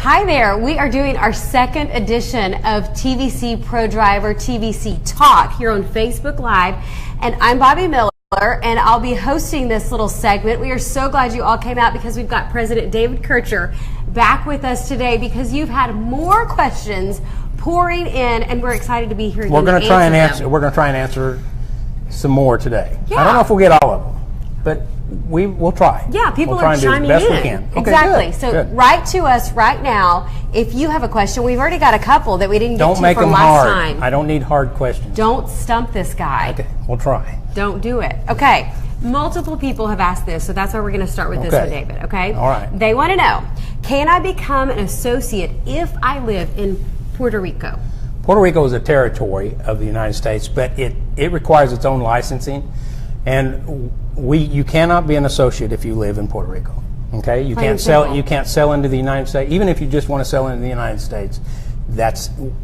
Hi there. We are doing our second edition of TVC Pro Driver TVC Talk here on Facebook Live, and I'm Bobby Miller, and I'll be hosting this little segment. We are so glad you all came out because we've got President David Kircher back with us today because you've had more questions pouring in, and we're excited to be here. We're going to try and answer some more today. Yeah. I don't know if we'll get all of them, but we'll try. Yeah, people we'll are chiming as best in. We can. Okay, exactly. Good, so good. Write to us right now if you have a question. We've already got a couple that we didn't get Don't to make from them last hard. time. I don't need hard questions. Don't stump this guy. Okay, we'll try. Don't do it. Okay. Multiple people have asked this, so that's why we're going to start with this one, David. Okay. All right. They want to know: can I become an associate if I live in Puerto Rico? Puerto Rico is a territory of the United States, but it requires its own licensing, and you cannot be an associate if you live in Puerto Rico. Okay, you can't sell into the United States, even if you just want to sell into the United States.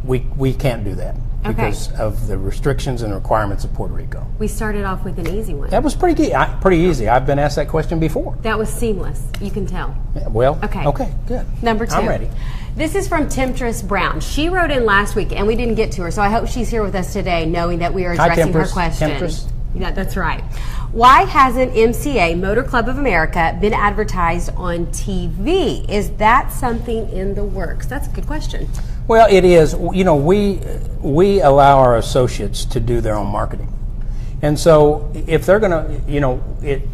We can't do that because of the restrictions and requirements of Puerto Rico. We started off with an easy one. That was pretty easy. I've been asked that question before. That was seamless. You can tell. Yeah, well, okay, good. Number 2. I'm ready. This is from Temptress Brown. She wrote in last week, and we didn't get to her, so I hope she's here with us today, knowing that we are addressing her question. Temptress. Yeah, that's right. Why hasn't MCA, Motor Club of America, been advertised on TV? Is that something in the works? That's a good question. Well, it is. You know, we allow our associates to do their own marketing. And so if they're going to,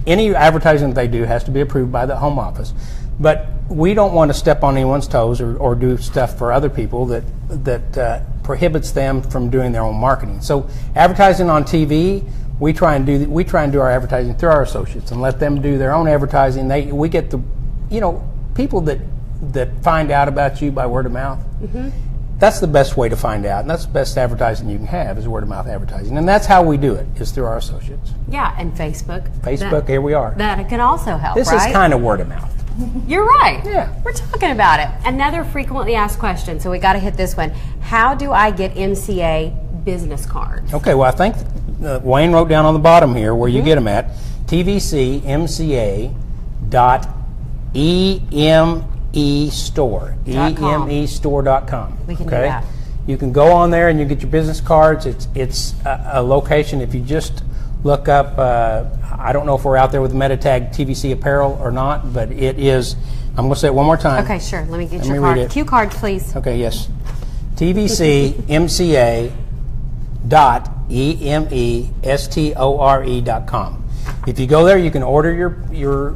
any advertising that they do has to be approved by the home office. But we don't want to step on anyone's toes or do stuff for other people that prohibits them from doing their own marketing. So advertising on TV, we try and do our advertising through our associates and let them do their own advertising. We get the, people that find out about you by word of mouth. Mm-hmm. That's the best way to find out, and that's the best advertising you can have is word of mouth advertising, and that's how we do it, is through our associates. Yeah, and Facebook. Here we are. That can also help. This is kind of word of mouth. You're right. Yeah. We're talking about it. Another frequently asked question, so we got to hit this one. How do I get MCA business cards? Okay, well, I think Wayne wrote down on the bottom here where you get them at, tvcmca.emestore, emestore.com. We can do that. You can go on there and you get your business cards. It's a location. If you just look up, I don't know if we're out there with the meta tag TVC Apparel or not, but it is. I'm going to say it one more time. Okay, sure. Let me get your card. Cue card, please. Okay, yes. tvcmca.emestore.com. If you go there, you can order your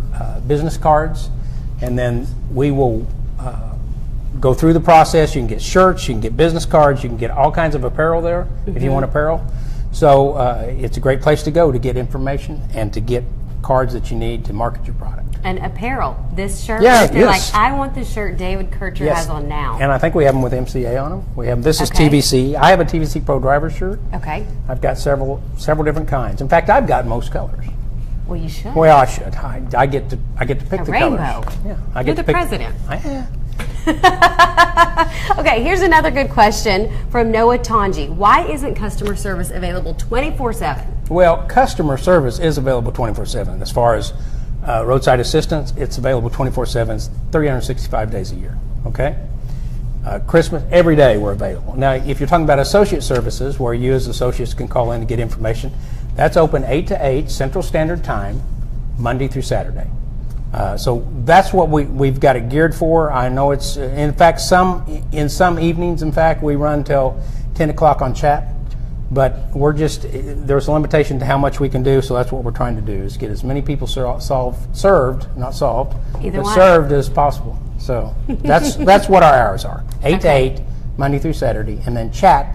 business cards, and then we will go through the process. You can get shirts, you can get business cards, you can get all kinds of apparel there if you want apparel. So it's a great place to go to get information and to get cards that you need to market your product. And apparel, this shirt, if you're like, I want the shirt David Kircher has on now. And I think we have them with MCA on them. We have this is TVC. I have a TVC Pro Driver shirt. Okay. I've got several different kinds. In fact, I've got most colors. Well, you should. Well, I should. I get to pick the rainbow. colors. Yeah, You're the president. Yeah. Okay, here's another good question from Noah Tanji. Why isn't customer service available 24/7? Well, customer service is available 24/7. As far as roadside assistance, it's available 24/7, 365 days a year. Okay. Christmas, every day we're available. Now, if you're talking about associate services, where you as associates can call in to get information, that's open 8 to 8 Central Standard Time, Monday through Saturday. So that's what we've got it geared for. I know it's, in fact, in some evenings, in fact, we run till 10 o'clock on chat, but there's a limitation to how much we can do, so that's what we're trying to do, is get as many people served as possible. So that's what our hours are, 8 to 8, Monday through Saturday, and then chat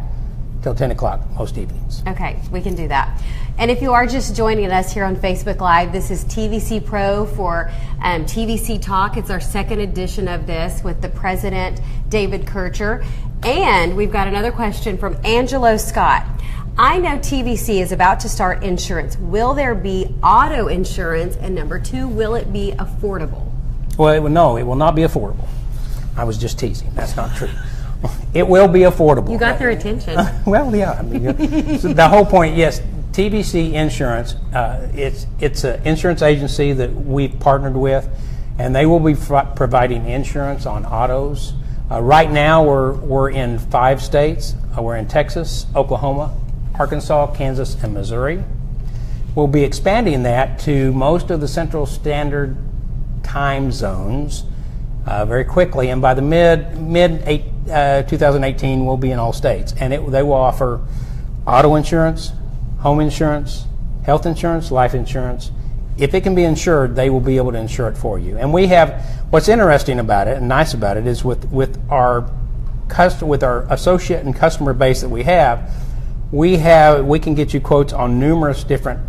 till 10 o'clock most evenings. Okay, we can do that. And if you are just joining us here on Facebook Live, this is TVC Pro for TVC Talk. It's our second edition of this with the President, David Kircher. And we've got another question from Angelo Scott. I know TVC is about to start insurance. Will there be auto insurance? And number 2, will it be affordable? Well, it will not be affordable. I was just teasing. That's not true. It will be affordable. You got their attention. Well, yeah. I mean, so the whole point, yes, TVC Insurance, it's an insurance agency that we've partnered with, and they will be providing insurance on autos Right now, we're in 5 states. We're in Texas, Oklahoma, Arkansas, Kansas, and Missouri. We'll be expanding that to most of the Central Standard Time zones very quickly, and by the mid 2018, we'll be in all states. And they will offer auto insurance, home insurance, health insurance, life insurance. If it can be insured, they will be able to insure it for you. And we have, what's interesting about it and nice about it is with our associate and customer base that we can get you quotes on numerous different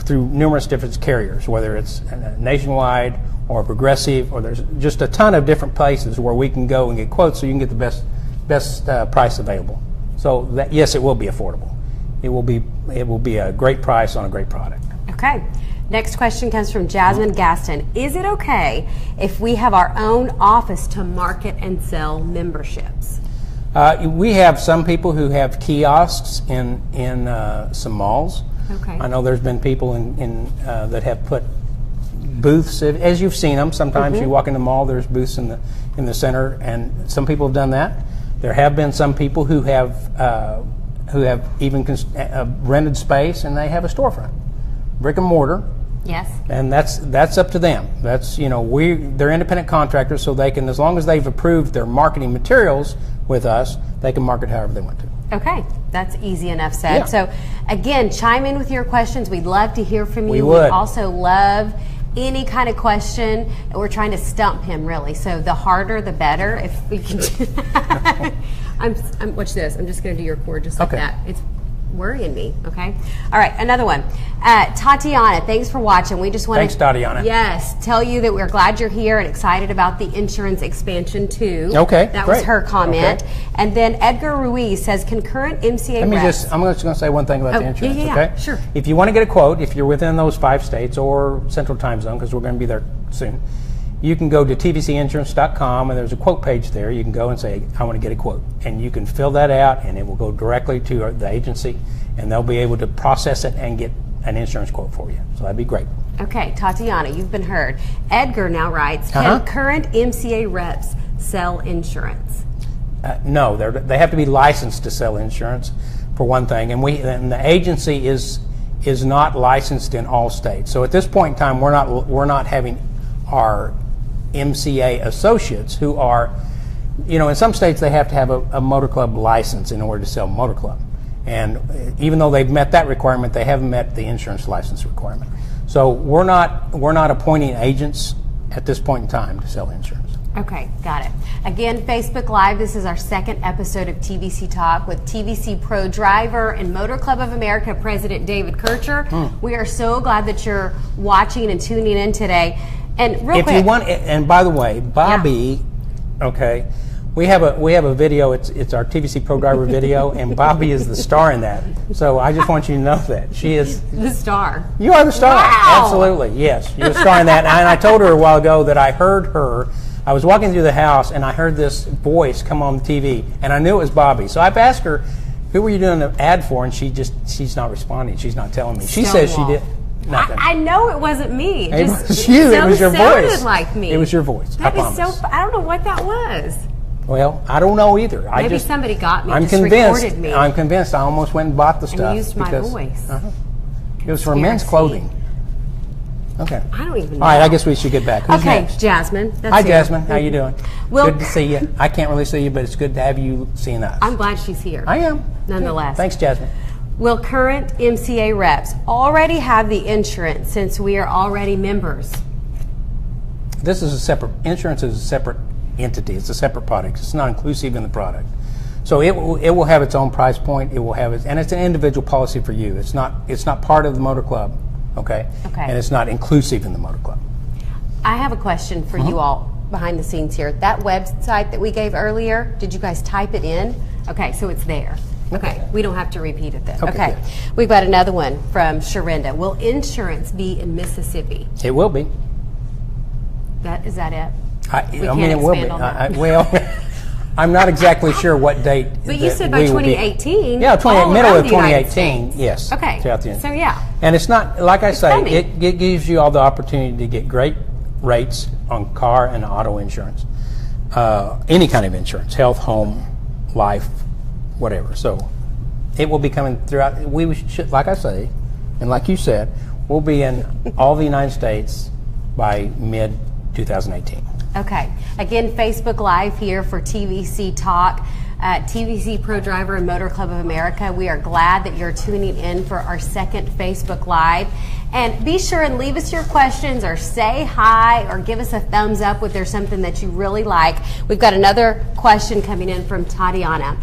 through numerous different carriers, whether it's Nationwide or Progressive, or there's just a ton of different places where we can go and get quotes so you can get the best price available. So that, yes, it will be affordable. It will be a great price on a great product. Okay. Next question comes from Jasmine Gaston. Is it okay if we have our own office to market and sell memberships? We have some people who have kiosks in some malls. Okay. I know there's been people that have put booths, as you've seen them. Sometimes you walk in the mall, there's booths in the center, and some people have done that. There have been some people who have even rented space and they have a storefront, brick and mortar. Yes. And that's up to them. That's, they're independent contractors, so they can, as long as they've approved their marketing materials with us, they can market however they want to. Okay, that's easy enough said. Yeah. So again, chime in with your questions. We'd love to hear from you. We would. We'd also love any kind of question. We're trying to stump him, really. So the harder, the better. If we can do that. Watch this. I'm just going to do your chord just like that. It's worrying me. Okay. All right. Another one. Tatiana, thanks for watching. We just want Thanks, Tatiana. Yes, tell you that we're glad you're here and excited about the insurance expansion too. Okay. That great. was her comment. Okay. And then Edgar Ruiz says concurrent MCA I'm reps. just going to say one thing about the insurance. Yeah, okay. Sure. If you want to get a quote, if you're within those 5 states or Central Time Zone, because we're going to be there soon, you can go to tvcinsurance.com and there's a quote page there. You can go and say, I want to get a quote. And you can fill that out and it will go directly to the agency and they'll be able to process it and get an insurance quote for you. So that'd be great. Okay, Tatiana, you've been heard. Edgar now writes, can current MCA reps sell insurance? No, they have to be licensed to sell insurance, for one thing. And the agency is not licensed in all states. So at this point in time, we're not having our MCA associates who are, in some states they have to have a motor club license in order to sell motor club. And even though they've met that requirement, they haven't met the insurance license requirement. So we're not appointing agents at this point in time to sell insurance. Okay, got it. Again, Facebook Live, this is our second episode of TVC Talk with TVC Pro driver and Motor Club of America President David Kircher. We are so glad that you're watching and tuning in today. And real quick, if you want, and by the way, Bobby, okay, we have a video. It's our TVC Pro driver video, and Bobby is the star in that. So I just want you to know that she is the star. You are the star. Wow. Absolutely, yes, you're the star in that. And I told her a while ago that I heard her. I was walking through the house and I heard this voice come on the TV, and I knew it was Bobby. So I've asked her, "Who were you doing the ad for?" And she's not responding. She's not telling me. She says she did. Nothing. I know it wasn't me. It was you. It was your voice. Sounded like me. It was your voice. That is so. I don't know what that was. Well, I don't know either. Maybe somebody got me. I'm just convinced. Recorded me. I'm convinced. I almost went and bought the stuff. And used my voice. It was for men's clothing. Okay. I don't even know. All right, I guess we should get back. Who's next? Jasmine. Hi, Jasmine. How you doing? Well, good to see you. I can't really see you, but it's good to have you seeing us. I'm glad she's here. I am. Nonetheless. Thanks, Jasmine. Will current MCA reps already have the insurance since we are already members? This is a separate, insurance is a separate entity. It's a separate product. It's not inclusive in the product. So it will have its own price point. It will have its, and it's an individual policy for you. It's not part of the motor club, okay? Okay. And it's not inclusive in the motor club. I have a question for you all behind the scenes here. That website that we gave earlier, did you guys type it in? Okay, so it's there. Okay, we don't have to repeat it then. Okay. We've got another one from Sharinda. Will insurance be in Mississippi? It will be. Is that it? I mean, it will be. Well, I'm not exactly sure what date. But you said by 2018. Yeah, middle of 2018. Yes. Okay. So yeah. And it's not, like I say, coming. it gives you all the opportunity to get great rates on car and auto insurance. any kind of insurance, health, home, life, whatever. So it will be coming throughout. We should, like I say, and like you said, we'll be in all the United States by mid-2018. Okay. Again, Facebook Live here for TVC Talk. TVC Pro Driver and Motor Club of America. We are glad that you're tuning in for our second Facebook Live. And be sure and leave us your questions or say hi or give us a thumbs up if there's something that you really like. We've got another question coming in from Tatiana.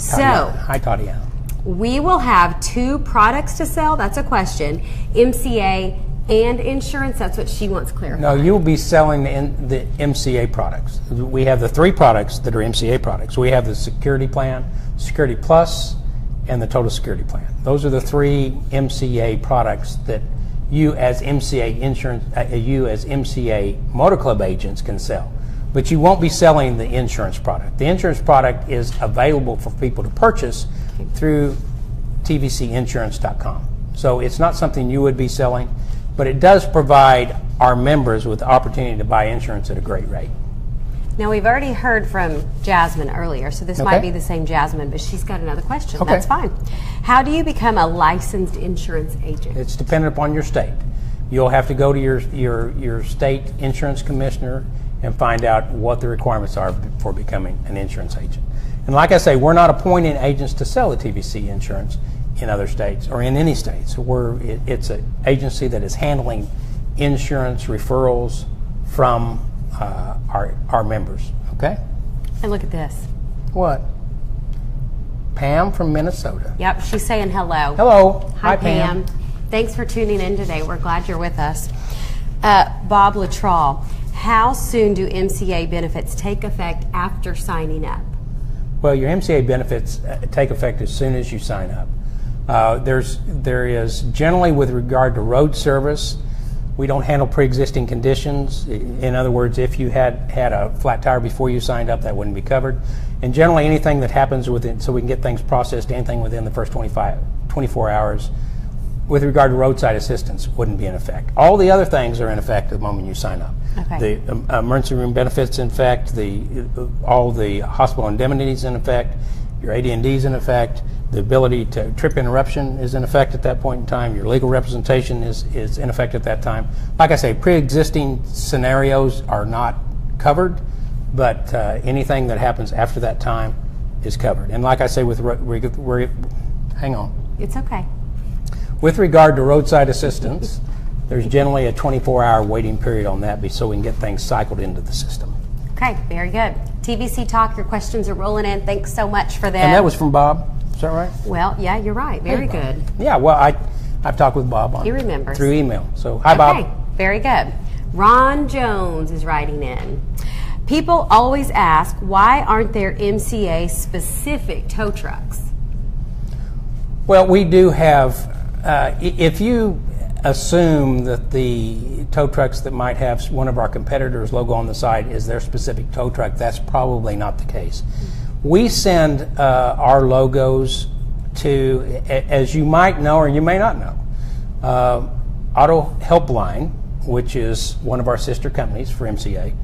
Hi, Tatiana. We will have 2 products to sell. That's a question. MCA and insurance. That's what she wants clarified. No, you'll be selling the MCA products. We have the 3 products that are MCA products. We have the Security Plan, Security Plus, and the Total Security Plan. Those are the 3 MCA products that you as MCA insurance, you as MCA Motor Club agents can sell. But you won't be selling the insurance product. The insurance product is available for people to purchase through tvcinsurance.com. So it's not something you would be selling, but it does provide our members with the opportunity to buy insurance at a great rate. Now, we've already heard from Jasmine earlier, so this might be the same Jasmine, but she's got another question. Okay. That's fine. How do you become a licensed insurance agent? It's dependent upon your state. You'll have to go to your state insurance commissioner and find out what the requirements are for becoming an insurance agent. And like I say, we're not appointing agents to sell the TVC insurance in other states or in any states. It's an agency that is handling insurance referrals from our members. Okay? And look at this. What? Pam from Minnesota. Yep, she's saying hello. Hello. Hi, Pam. Thanks for tuning in today. We're glad you're with us. Bob Latrell, how soon do MCA benefits take effect after signing up? Well, your MCA benefits take effect as soon as you sign up. There is generally, with regard to road service, we don't handle pre-existing conditions. In other words, if you had a flat tire before you signed up, that wouldn't be covered. And generally, anything that happens within, so we can get things processed, anything within the first 24 hours, with regard to roadside assistance, wouldn't be in effect. All the other things are in effect the moment you sign up. Okay. The emergency room benefits in effect, all the hospital indemnities in effect, your AD&Ds in effect, the ability to trip interruption is in effect at that point in time, your legal representation is in effect at that time. Like I say, pre-existing scenarios are not covered, but anything that happens after that time is covered. And like I say, hang on. It's okay. With regard to roadside assistance, there's generally a 24-hour waiting period on that so we can get things cycled into the system. Okay, very good. TVC Talk, your questions are rolling in. Thanks so much for them. And that was from Bob, is that right? Well, yeah, you're right. Very good. Yeah, well, I've talked with Bob He remembers. through email. So, hi, Bob. Okay, very good. Ron Jones is writing in. People always ask, why aren't there MCA-specific tow trucks? Well, we do have, if you assume that the tow trucks that might have one of our competitors' logo on the side is their specific tow truck, that's probably not the case. We send our logos to, as you might know or you may not know, Auto Helpline, which is one of our sister companies for MCA,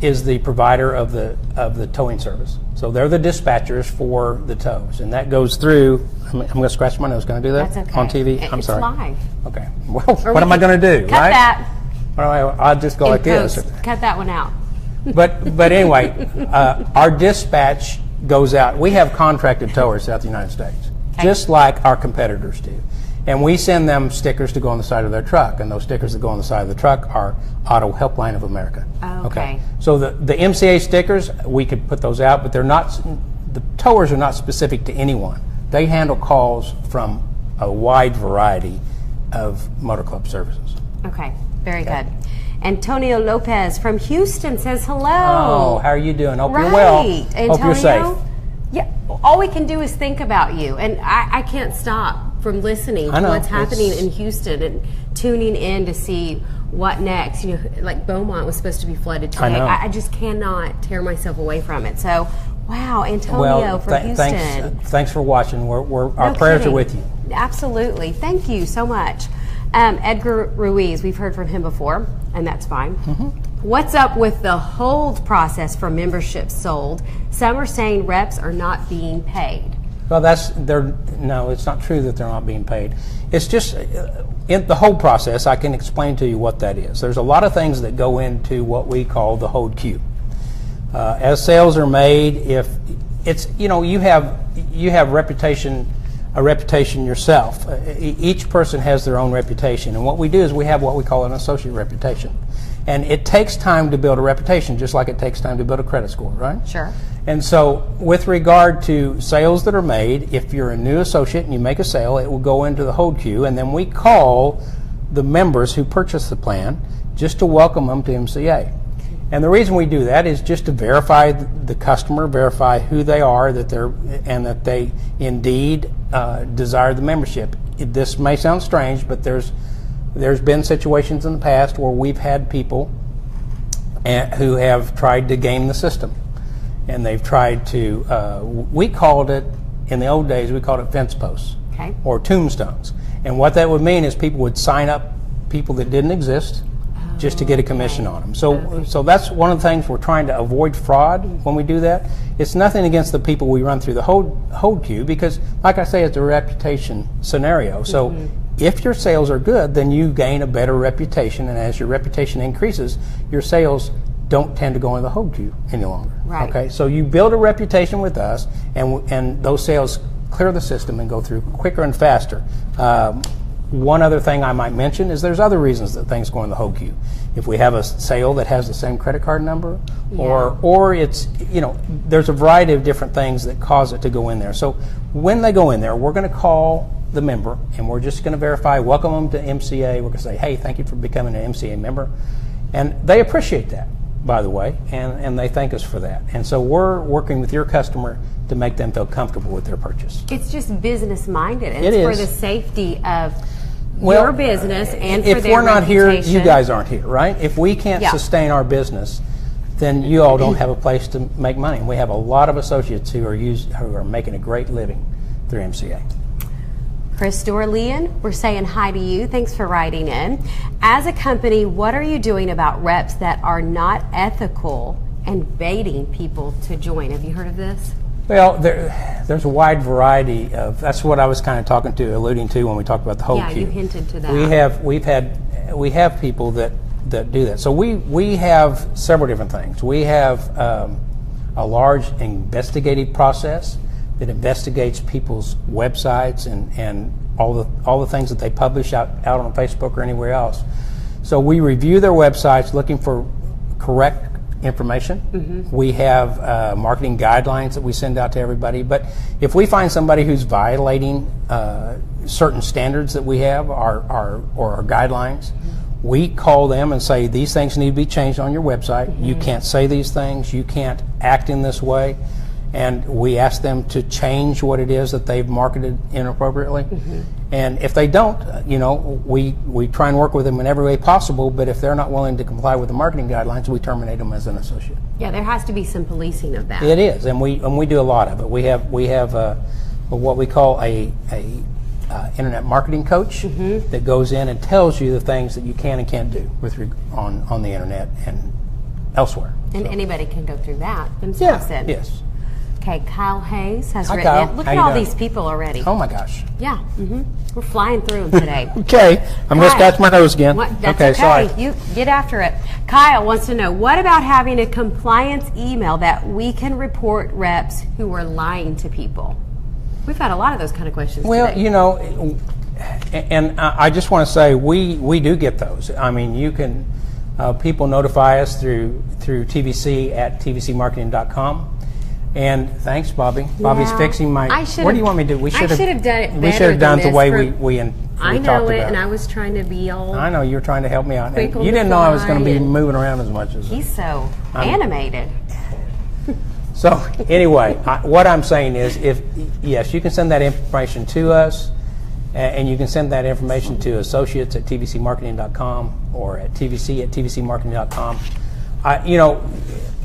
is the provider of the towing service. So they're the dispatchers for the tows, and that goes through. I'm going to scratch my nose. Can I do that? That's okay. On TV? I'm sorry. It's live. Okay. Well, what am I going to do? Cut right? that. I'll just go like this. Cut that one out. But anyway, our dispatch goes out. We have contracted towers throughout the United States, just like our competitors do. And we send them stickers to go on the side of their truck, and those stickers that go on the side of the truck are Auto Helpline of America. Okay. So the MCA stickers, we could put those out, but they're not. The towers are not specific to anyone. They handle calls from a wide variety of motor club services. Okay, very good. Antonio Lopez from Houston says hello. Oh, how are you doing? Hope you're well. Antonio, hope you're safe. Yeah, all we can do is think about you, and I can't stop from listening to what's happening in Houston and tuning in to see what next. You know, like Beaumont was supposed to be flooded today. I just cannot tear myself away from it. So, wow, Antonio from Houston. Thanks for watching. Our prayers are with you. Absolutely. Thank you so much. Edgar Ruiz, we've heard from him before, and that's fine. What's up with the hold process for memberships sold? Some are saying reps are not being paid. Well, no, it's not true that they're not being paid. It's just in the hold process. I can explain to you what that is. There's a lot of things that go into what we call the hold queue. As sales are made, if it's you have a reputation yourself. Each person has their own reputation, and what we do is we have what we call an associate reputation. And it takes time to build a reputation, just like it takes time to build a credit score, right? Sure. And so with regard to sales that are made, if you're a new associate and you make a sale, it will go into the hold queue, and then we call the members who purchase the plan just to welcome them to MCA. And the reason we do that is just to verify the customer, verify who they are, that they indeed desire the membership. This may sound strange, but there's been situations in the past where we've had people who have tried to game the system, and they've tried to. We called it in the old days. We called it fence posts, okay, or tombstones. And what that would mean is people would sign up people that didn't exist just to get a commission on them. So that's one of the things we're trying to avoid fraud when we do that. It's nothing against the people we run through the hold queue, because, like I say, it's a reputation scenario. So if your sales are good, then you gain a better reputation, and as your reputation increases, your sales don't tend to go in the hold queue any longer. Right. Okay, so you build a reputation with us, and those sales clear the system and go through quicker and faster. One other thing I might mention is there's other reasons that things go in the hold queue. If we have a sale that has the same credit card number, or it's, there's a variety of different things that cause it to go in there. So when they go in there, we're going to call the member, and we're just going to verify, welcome them to MCA. We're going to say, hey, thank you for becoming an MCA member. And they appreciate that, by the way, and they thank us for that. And so we're working with your customer to make them feel comfortable with their purchase. It's just business minded. It is for is. the safety of your business and for if their we're not reputation. here, you guys aren't here, right? If we can't sustain our business, then you all don't have a place to make money. We have a lot of associates who are making a great living through MCA. Chris Dorlean, we're saying hi to you. Thanks for writing in. As a company, what are you doing about reps that are not ethical and baiting people to join? Have you heard of this? Well, there's a wide variety of. That's what I was kind of alluding to when we talked about the hold queue. Yeah, you hinted to that. We have people that do that. So we have several different things. We have a large investigative process that investigates people's websites and all the things that they publish out on Facebook or anywhere else. So we review their websites looking for correct information. We have marketing guidelines that we send out to everybody. But if we find somebody who's violating certain standards that we have, or our guidelines, we call them and say, these things need to be changed on your website. You can't say these things. You can't act in this way. And we ask them to change what it is that they've marketed inappropriately. And if they don't, we try and work with them in every way possible, but if they're not willing to comply with the marketing guidelines, we terminate them as an associate. Yeah, there has to be some policing of that. It is, and we do a lot of it. We have what we call a internet marketing coach that goes in and tells you the things that you can and can't do on the internet and elsewhere. And anybody can go through that themselves then. Yes. Okay, Kyle Hayes has written Kyle. it. Look How at you all doing? these people already. Oh my gosh. Yeah, we're flying through them today. Okay, I'm going to scratch my nose again. That's okay, sorry. You get after it. Kyle wants to know, what about having a compliance email that we can report reps who are lying to people? We've had a lot of those kind of questions today. And I just want to say we do get those. I mean, you can people notify us through TVC at tvcmarketing.com. And thanks, Bobby. Bobby's fixing my. What do you want me to do? I should have done it better. We should have done it the way we I talked know it, about. and I was trying to be all. I know you were trying to help me out. quick And on you the didn't know I was fly going to be and- moving around as much as. He's so animated. So anyway, what I'm saying is, yes, you can send that information to us, and you can send that information to associates at tvcmarketing.com or at tvc at tvcmarketing.com.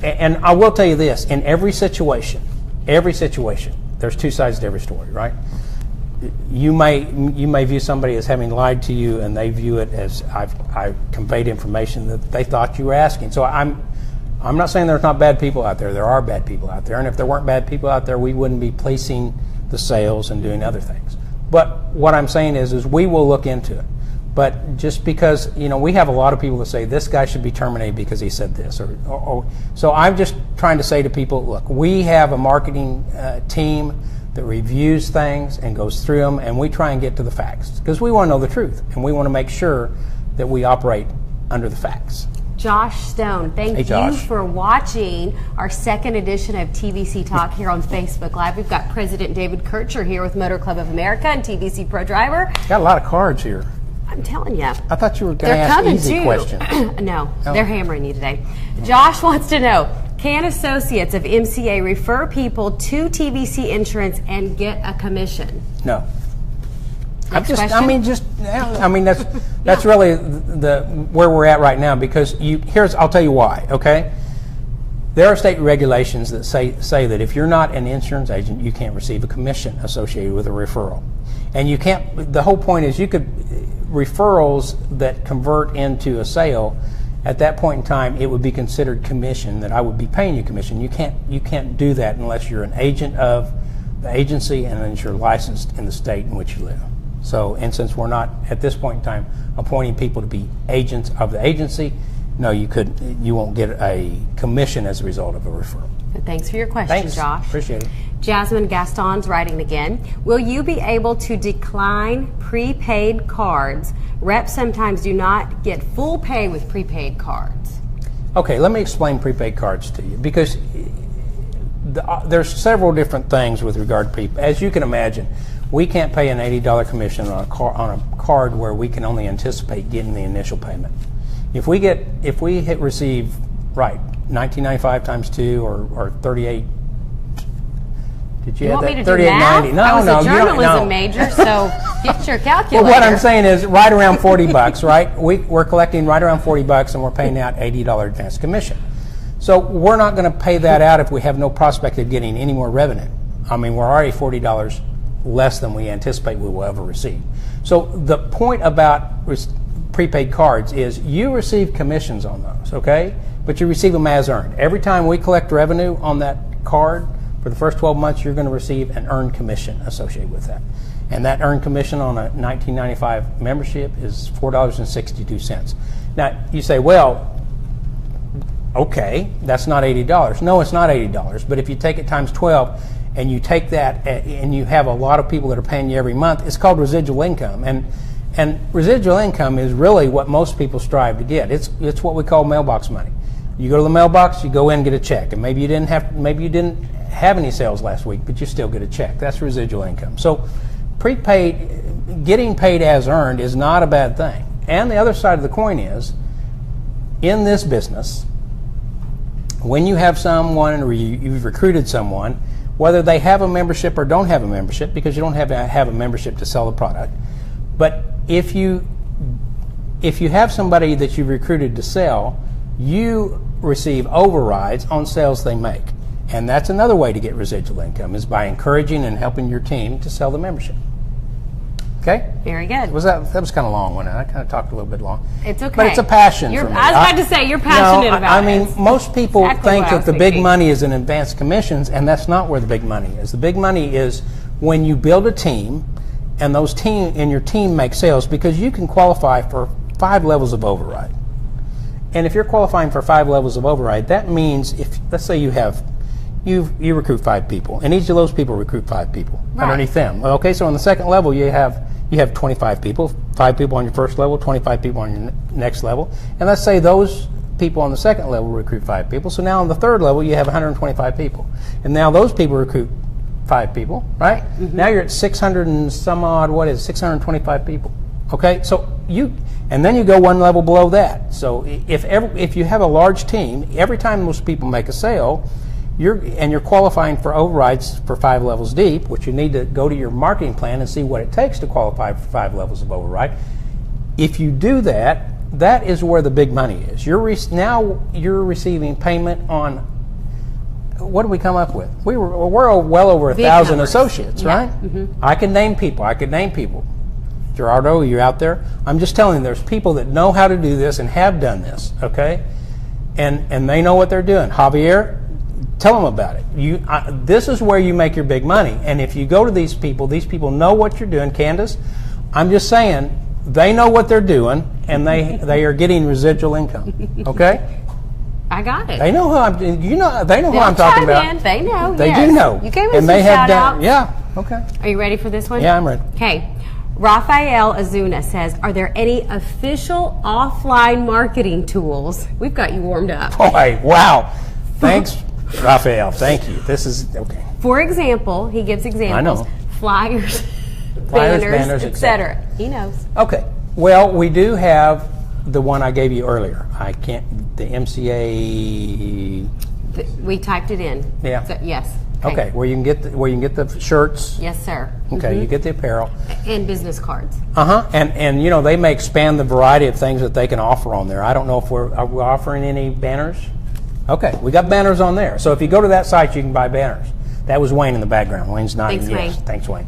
And I will tell you this: in every situation, there's two sides to every story, right? you may view somebody as having lied to you, and they view it as I conveyed information that they thought you were asking. So I'm not saying there's not bad people out there. There are bad people out there, and if there weren't bad people out there, we wouldn't be placing the sales and doing other things. But what I'm saying is we will look into it. But just because, we have a lot of people that say this guy should be terminated because he said this, or so I'm just trying to say to people, look, we have a marketing team that reviews things and goes through them, and we try and get to the facts because we want to know the truth, and we want to make sure that we operate under the facts. Josh Stone, thank you for watching our second edition of TVC Talk here on Facebook Live. We've got President David Kircher here with Motor Club of America and TVC Pro Driver. Got a lot of cards here. I'm telling you. I thought you were going to ask easy questions. No, they're hammering you today. Josh wants to know, can associates of MCA refer people to TVC Insurance and get a commission? No. That's really where we're at right now, because I'll tell you why, okay? There are state regulations that say that if you're not an insurance agent, you can't receive a commission associated with a referral. And you can't, the whole point is referrals that convert into a sale, at that point in time, it would be considered commission, that I would be paying you commission. You can't do that unless you're an agent of the agency and unless you're licensed in the state in which you live. So, and since we're not, at this point in time, appointing people to be agents of the agency, no, you won't get a commission as a result of a referral. Thanks for your question, Josh. Appreciate it. Jasmine Gaston's writing again. Will you be able to decline prepaid cards? Reps sometimes do not get full pay with prepaid cards. Okay, let me explain prepaid cards to you, because there's several different things with regard to prepaid. As you can imagine, we can't pay an $80 commission on a card where we can only anticipate getting the initial payment. If we receive $19.95 times 2 or 38. Did you add want that? Me to 38.90. No, I was no, a journalism major, so get your calculator. Well, what I'm saying is right around $40, right? We're collecting right around $40, and we're paying out $80 advance commission. So we're not going to pay that out if we have no prospect of getting any more revenue. I mean, we're already $40 less than we anticipate we will ever receive. So the point about prepaid cards is you receive commissions on those, okay? But you receive them as earned. Every time we collect revenue on that card, for the first 12 months, you're going to receive an earned commission associated with that. And that earned commission on a $19.95 membership is $4.62. Now, you say, well, okay, that's not $80. No, it's not $80. But if you take it times 12 and you take that and you have a lot of people that are paying you every month, it's called residual income. And residual income is really what most people strive to get. It's what we call mailbox money. You go to the mailbox, you go in and get a check, and maybe you didn't have any sales last week, but you still get a check. That's residual income. So prepaid, getting paid as earned is not a bad thing. And the other side of the coin is, in this business, when you have someone or you've recruited someone, whether they have a membership or don't have a membership, because you don't have to have a membership to sell the product, but if you have somebody that you've recruited to sell, you receive overrides on sales they make. And that's another way to get residual income, is by encouraging and helping your team to sell the membership. Okay? Very good. That was kind of long, wasn't it? I kind of talked a little bit long. It's okay. But it's a passion for me. I was about to say, you're passionate about it. I mean, most people think that the big money is in advanced commissions, and that's not where the big money is. The big money is when you build a team, and your team make sales, because you can qualify for 5 levels of override. And if you're qualifying for 5 levels of override, that means if, let's say you recruit 5 people, and each of those people recruit 5 people underneath them. Okay, so on the second level you have 25 people, 5 people on your first level, 25 people on your next level, and let's say those people on the second level recruit 5 people. So now on the third level you have 125 people, and now those people recruit 5 people, right? Mm-hmm. Now you're at 600 and some odd, 625 people. Okay, so and then you go one level below that. So if you have a large team, every time those people make a sale, you're qualifying for overrides for 5 levels deep, which you need to go to your marketing plan and see what it takes to qualify for 5 levels of override. If you do that, that is where the big money is. Now you're receiving payment on what did we come up with? We're well over 1,000 associates, right? I can name people. Gerardo, you out there? I'm just telling you, there's people that know how to do this and have done this, okay? And they know what they're doing. Javier, tell them about it. This is where you make your big money. And if you go to these people know what you're doing. Candace, I'm just saying, they know what they're doing, and they are getting residual income, okay? I got it. They know who I'm talking about. They know. They yes. do know. You gave us and a they have shout out. Yeah. Okay. Are you ready for this one? Yeah, I'm ready. Okay. Rafael Azuna says, "Are there any official offline marketing tools?" We've got you warmed up. Boy, wow! Thanks, Rafael. Thank you. This is okay. For example, he gives examples. I know. Flyers, banners, etc. He knows. Okay. Well, we do have the one I gave you earlier. The MCA. We typed it in. Yeah. So, yes. Okay. Where you can get the shirts. Yes, sir. Okay. You get the apparel and business cards. And they may expand the variety of things that they can offer on there. I don't know if are we offering any banners. Okay. We got banners on there. So if you go to that site, you can buy banners. That was Wayne in the background. Wayne's nodding Thanks, yes. Wayne. Thanks, Wayne.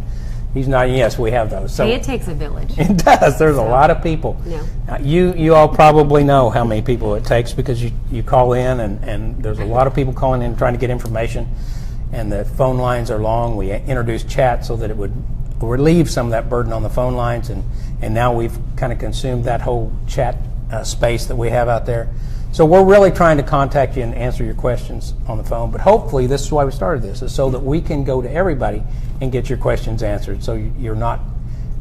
He's nodding yes. We have those. So it takes a village. It does. There's a lot of people. No. You all probably know how many people it takes because you call in and there's a lot of people calling in trying to get information, and the phone lines are long. We introduced chat so that it would relieve some of that burden on the phone lines, and now we've kind of consumed that whole chat space that we have out there. So we're really trying to contact you and answer your questions on the phone, but hopefully this is why we started this, is so that we can go to everybody and get your questions answered, so you're not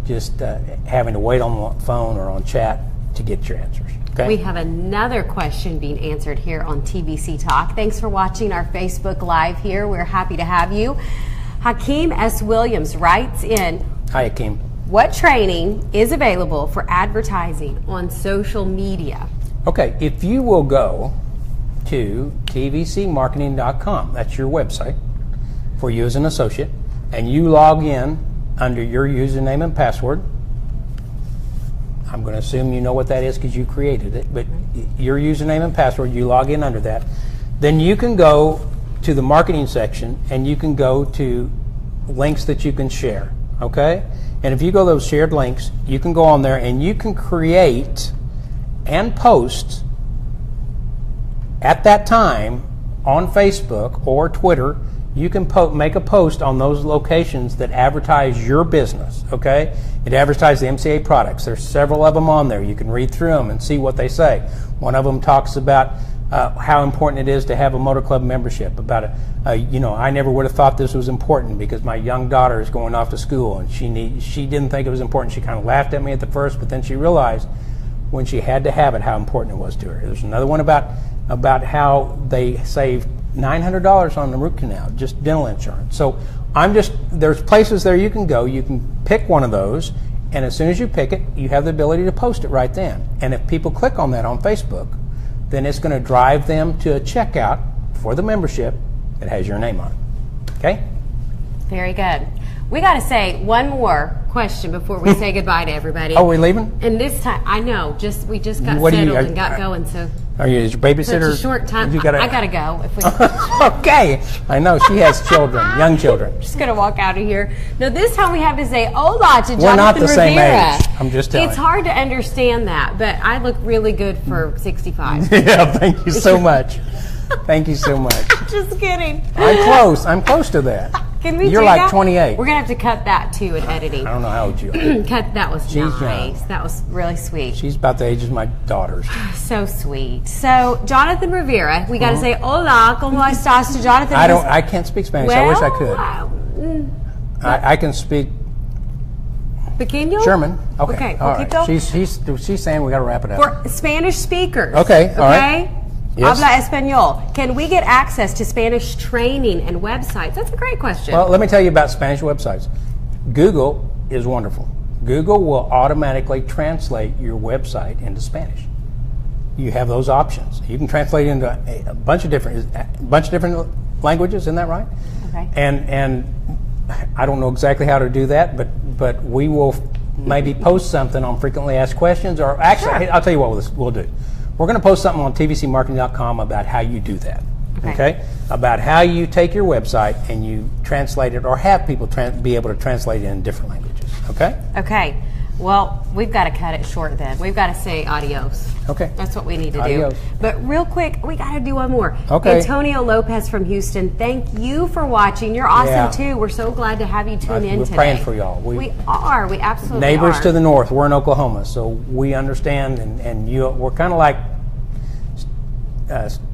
just having to wait on the phone or on chat to get your answers. Okay? We have another question being answered here on TVC Talk. Thanks for watching our Facebook Live here. We're happy to have you. Hakeem S. Williams writes in, Hi, Hakeem. What training is available for advertising on social media? Okay, if you will go to tvcmarketing.com, that's your website for you as an associate, and you log in under your username and password. I'm going to assume you know what that is because you created it, but your username and password, you log in under that. Then you can go to the marketing section and you can go to links that you can share, okay? And if you go to those shared links, you can go on there and you can create and post at that time on Facebook or Twitter. You can make a post on those locations that advertise your business, okay? It advertises the MCA products. There's several of them on there. You can read through them and see what they say. One of them talks about how important it is to have a motor club membership. I never would have thought this was important because my young daughter is going off to school and she didn't think it was important. She kind of laughed at me at the first, but then she realized when she had to have it how important it was to her. There's another one about how they saved $900 on the root canal, just dental insurance. So there's places there you can go. You can pick one of those, and as soon as you pick it, you have the ability to post it right then. And if people click on that on Facebook, then it's going to drive them to a checkout for the membership that has your name on it. Okay? Very good. We got to say one more question before we say goodbye to everybody. Oh, we leaving? And this time, I know, we just got What settled and got going, so. Is your babysitter? Such a short time. I got to go. If we Okay. I know, she has children, young children. Just going to walk out of here. No, this time we have to say hola to Jonathan We're not the Rivera. same age. I'm just telling It's hard to understand that, but I look really good for 65. Yeah, thank you so much. Thank you so much. Just kidding. I'm close to that. Can we You're do like that? 28. We're going to have to cut that too in editing. I don't know how old you are. That was She's nice. young. That was really sweet. She's about the age of my daughters. So sweet. So, Jonathan Rivera, we got to say hola, ¿cómo estás to Jonathan? I can't speak Spanish. I wish I could. I can speak Pequeño? German. Okay. Okay. All right. Poquito? She's saying we got to wrap it up. For Spanish speakers. Okay. All right. Yes. Habla español. Can we get access to Spanish training and websites? That's a great question. Well, let me tell you about Spanish websites. Google is wonderful. Google will automatically translate your website into Spanish. You have those options. You can translate into a bunch of different languages. Isn't that right? Okay. And I don't know exactly how to do that, but we will maybe post something on frequently asked questions, or actually, Sure. I'll tell you what we'll do. We're going to post something on tvcmarketing.com about how you do that. Okay. About how you take your website and you translate it, or have people be able to translate it in different languages. Okay. Okay. Well, we've got to cut it short then. We've got to say adios. Okay. That's what we need to Adios. do. But real quick, we got to do one more. Okay. Antonio Lopez from Houston, thank you for watching. You're awesome Yeah. too. We're so glad to have you tune in We're today. praying for y'all. We are. We absolutely Neighbors are. to the north. We're in Oklahoma, so we understand, and we're kind of like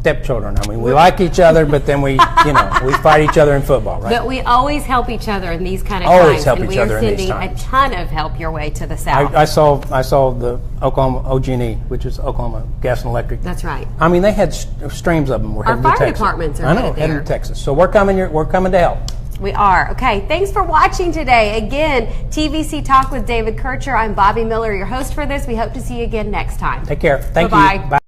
stepchildren. I mean, we like each other, but then we fight each other in football, right? But we always help each other in these kind of Always times. help and each other in these we are times. sending a ton of help your way to the south. I saw the Oklahoma OG&E, which is Oklahoma Gas and Electric. That's right. I mean, they had streams of them. We're Our heading to fire Texas. departments are I know, headed heading there. to Texas. So we're coming to help. We are. Okay, thanks for watching today. Again, TVC Talk with David Kircher. I'm Bobby Miller, your host for this. We hope to see you again next time. Take care. Thank you. Bye-bye. Bye.